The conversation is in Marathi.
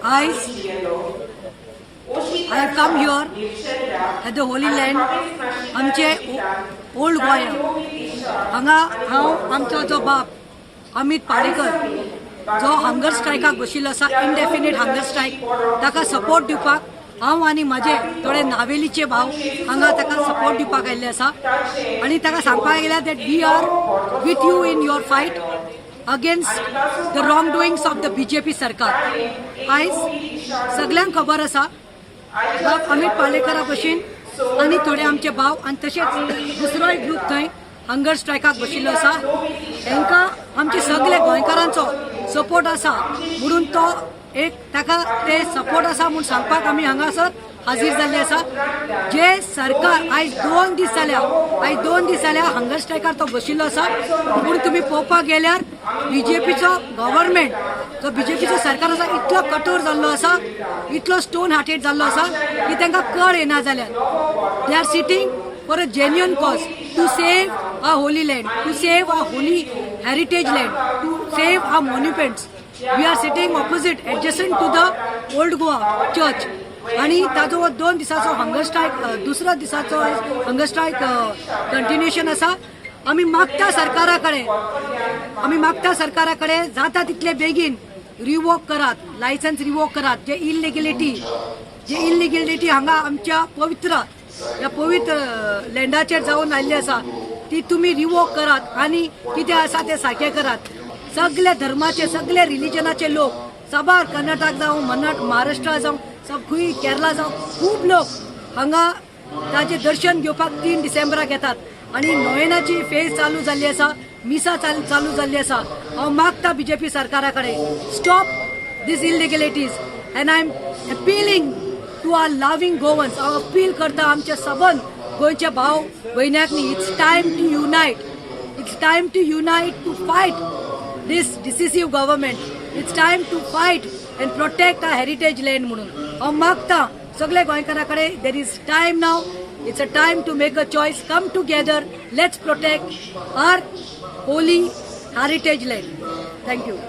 I have come here at the Holy Land. आमचे ओल्ड गोंया हांगा हांव आमचो जो बाप अमित पाडेकर जो हंगर स्ट्रायकाक बशिल्लो आसा, इनडेफिनीट हंगर स्ट्रायक, ताका सपोर्ट दिवपाक हांव आनी म्हाजे थोडे नावेलीचे भाव हांगा ताका सपोर्ट दिवपाक आयिल्ले आसा आनी ताका सांगपाक गेल्या that we are with you in your fight against the wrong doings of the BJP सरकार. आयज सगळ्यांक खबर आसा बाब अमित पालेकरा भशेन आनी थोडे आमचे भाव आनी तशेंच दुसरोय ग्रूप थंय हंगर स्ट्रायकाक बशिल्लो आसा. तांकां आमचे सगळे गोंयकारांचो सपोर्ट आसा म्हणून तो एक ताका ते सपोर्ट आसा म्हणून सांगपाक आमी हांगासर हाजीर जाल्ले आसा. जे सरकार आयज 2 दीस जाल्या हंगर स्ट्रायकार तो बशिल्लो आसा पूण तुमी पळोवपाक गेल्यार बीजेपीचो गव्हर्नमेंट जो बीजेपीचो सरकार आसा इतलो कठोर जाल्लो आसा, इतलो स्टोन हार्टेड जाल्लो आसा की तांकां कळ येना जाल्यार they are sitting for a genuine cause to save a holy land, to save a holy heritage land, to save a monuments. We are sitting opposite adjacent to the old Goa church आणि ताजो 2 दिसाचो हंगर स्ट्रायक, दुसऱ्या दिसाचो हंगर स्ट्रायक कंटिन्युएशन आसा. आमी मागता सरकारा कडेन जाता तितले बेगीन रिवोक करात, लायसन्स रिवोक करात. जे इलिगेलिटी हांगा आमच्या पवित्र लँडाचेर जावन आयिल्ली आसा ती तुमी रिवोक करात आनी कितें आसा ते सारकें करात. सगळे धर्माचे, सगळे रिलिजनाचे लोक साबार कर्नाटक जावं, महाराष्ट्रा जावं, खंय केरला जावं, खूब लोक हांगा ताचे दर्शन घेवपाक 3 डिसेंबराक येतात आनी नोवेनाची फेज चालू जाल्ली आसा, मिसा चालू जाल्ली आसा. हांव मागता बीजेपी सरकारा कडेन stop this illegalities and I am appealing to our loving Goans. हांव अपील करता आमच्या सबंद गोंयचे भाव भयण्यांनी, it's time to unite to fight this decisive government. It's time to fight and protect our heritage land म्हणून हांव मागता सगळे गोंयकारांकडे. there is time now, it's a time to make a choice, come together, let's protect our holy heritage land. Thank you.